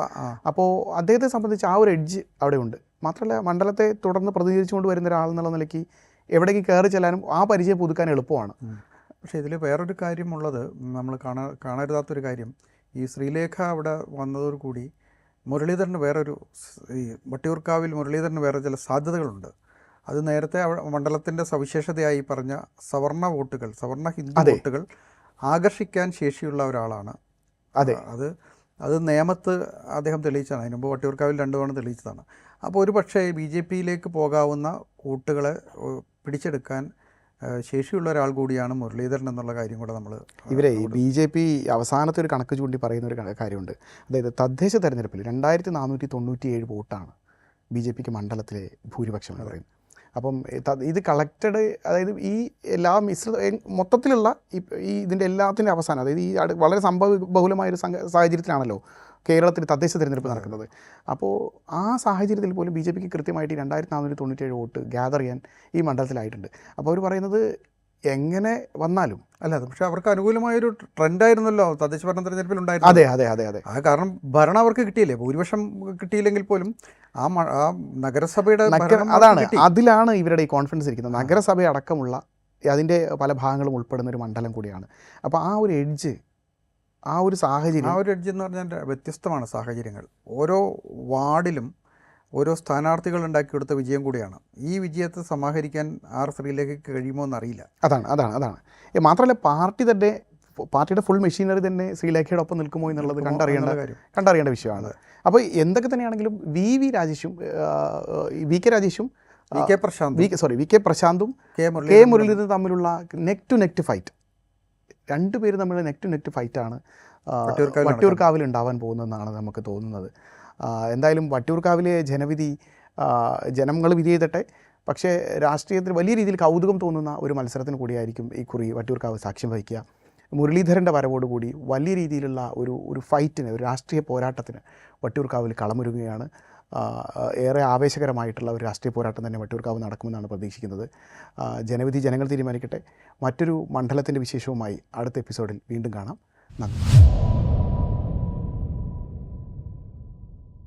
അപ്പോൾ അദ്ദേഹത്തെ സംബന്ധിച്ച് ആ ഒരു എഡ്ജ് അവിടെ ഉണ്ട്. മാത്രമല്ല മണ്ഡലത്തെ തുടർന്ന് പ്രതിനിധീകരിച്ചുകൊണ്ട് വരുന്ന ഒരാൾ എന്നുള്ള നിലയ്ക്ക് എവിടേക്ക് കയറി ചെല്ലാനും ആ പരിചയം പുതുക്കാൻ എളുപ്പമാണ്. പക്ഷേ ഇതിൽ വേറൊരു കാര്യമുള്ളത്, നമ്മൾ കാണരുതാത്തൊരു കാര്യം, ഈ ശ്രീലേഖ അവിടെ വന്നതോടുകൂടി മുരളീധരന് ഈ വട്ടിയൂർക്കാവിൽ മുരളീധരന് വേറെ ചില സാധ്യതകളുണ്ട്. അത് നേരത്തെ മണ്ഡലത്തിൻ്റെ സവിശേഷതയായി പറഞ്ഞ സവർണ ഹിന്ദു വോട്ടുകൾ ആകർഷിക്കാൻ ശേഷിയുള്ള ഒരാളാണ്. അത് നേമത്ത് അദ്ദേഹം തെളിയിച്ചതാണ്. അതിന് മുമ്പ് വട്ടിയൂർക്കാവിൽ 2 തവണ തെളിയിച്ചതാണ്. അപ്പോൾ ഒരു പക്ഷേ BJPയിലേക്ക് പോകാവുന്ന വോട്ടുകളെ പിടിച്ചെടുക്കാൻ ശേഷിയുള്ള ഒരാൾ കൂടിയാണ് മുരളീധരൻ എന്നുള്ള കാര്യം കൂടെ നമ്മൾ ഈ BJP അവസാനത്തെ ഒരു കണക്ക് ചൂണ്ടി പറയുന്ന ഒരു കാര്യമുണ്ട്. അതായത് തദ്ദേശ തെരഞ്ഞെടുപ്പിൽ 2497 വോട്ടാണ് BJPക്ക് മണ്ഡലത്തിലെ ഭൂരിപക്ഷം എന്ന് പറയുന്നത്. അപ്പം ഇത് കളക്റ്റഡ്, അതായത് ഈ എല്ലാ മൊത്തത്തിലുള്ള ഈ ഇതിൻ്റെ എല്ലാത്തിൻ്റെ അവസാനം, അതായത് ഈ വളരെ ബഹുലമായൊരു സാഹചര്യത്തിലാണല്ലോ കേരളത്തിൽ തദ്ദേശ തിരഞ്ഞെടുപ്പ് നടക്കുന്നത്. അപ്പോൾ ആ സാഹചര്യത്തിൽ പോലും BJPക്ക് കൃത്യമായിട്ട് 2497 വോട്ട് ഗ്യാദർ ചെയ്യാൻ ഈ മണ്ഡലത്തിലായിട്ടുണ്ട്. അപ്പോൾ അവർ പറയുന്നത് എങ്ങനെ വന്നാലും പക്ഷേ അവർക്ക് അനുകൂലമായൊരു ട്രെൻഡായിരുന്നല്ലോ തദ്ദേശ ഭരണ തെരഞ്ഞെടുപ്പിൽ ഉണ്ടായിരുന്നു. അതെ. കാരണം ഭരണം അവർക്ക് കിട്ടിയില്ലേ, ഭൂരിപക്ഷം കിട്ടിയില്ലെങ്കിൽ പോലും ആ നഗരസഭയുടെ അതാണ്, അതിലാണ് ഇവരുടെ ഈ കോൺഫിഡൻസ് ഇരിക്കുന്നത്. നഗരസഭ അടക്കമുള്ള അതിൻ്റെ പല ഭാഗങ്ങളും ഉൾപ്പെടുന്ന ഒരു മണ്ഡലം കൂടിയാണ്. അപ്പോൾ ആ ഒരു എഡ്ജ് ആ ഒരു സാഹചര്യം, ആ ഒരു എഡ്ജ് എന്ന് പറഞ്ഞാൽ വ്യത്യസ്തമാണ് സാഹചര്യങ്ങൾ. ഓരോ വാർഡിലും ഓരോ സ്ഥാനാർത്ഥികൾ ഉണ്ടാക്കിയെടുത്ത വിജയം കൂടിയാണ്. ഈ വിജയത്തെ സമാഹരിക്കാൻ ശ്രീലേഖയ്ക്ക് കഴിയുമോ എന്നറിയില്ല. അതാണ് മാത്രമല്ല പാർട്ടിയുടെ ഫുൾ മെഷീനറി തന്നെ ശ്രീലേഖയുടെ ഒപ്പം നിൽക്കുമോ എന്നുള്ളത് കണ്ടറിയേണ്ട വിഷയമാണ്. അപ്പോൾ എന്തൊക്കെ തന്നെയാണെങ്കിലും വി കെ രാജേഷും വി കെ പ്രശാന്തും കെ മുരളീധരനും തമ്മിലുള്ള നെക്ക് ടു നെക്ക് ഫൈറ്റ്, രണ്ടുപേരും തമ്മിലുള്ള നെക്ക് ടു നെക്ക് ഫൈറ്റാണ് വട്ടിയൂർക്കാവിൽ ഉണ്ടാവാൻ പോകുന്നതെന്നാണ് നമുക്ക് തോന്നുന്നത്. എന്തായാലും വട്ടിയൂർക്കാവിലെ ജനവിധി ജനങ്ങൾ വിധി ചെയ്തട്ടെ. പക്ഷേ രാഷ്ട്രീയത്തിൽ വലിയ രീതിയിൽ കൗതുകം തോന്നുന്ന ഒരു മത്സരത്തിന് കൂടിയായിരിക്കും ഈ കുറി വട്ടിയൂർക്കാവ് സാക്ഷ്യം വഹിക്കുക. മുരളീധരൻ്റെ വരവോടുകൂടി വലിയ രീതിയിലുള്ള ഒരു ഫൈറ്റിന്, ഒരു രാഷ്ട്രീയ പോരാട്ടത്തിന് വട്ടിയൂർക്കാവിൽ കളമൊരുങ്ങുകയാണ്. ഏറെ ആവേശകരമായിട്ടുള്ള ഒരു രാഷ്ട്രീയ പോരാട്ടം തന്നെ വട്ടിയൂർക്കാവ് നടക്കുമെന്നാണ് പ്രതീക്ഷിക്കുന്നത്. ജനവിധി ജനങ്ങൾ തീരുമാനിക്കട്ടെ. മറ്റൊരു മണ്ഡലത്തിൻ്റെ വിശേഷവുമായി അടുത്ത എപ്പിസോഡിൽ വീണ്ടും കാണാം. നന്ദി.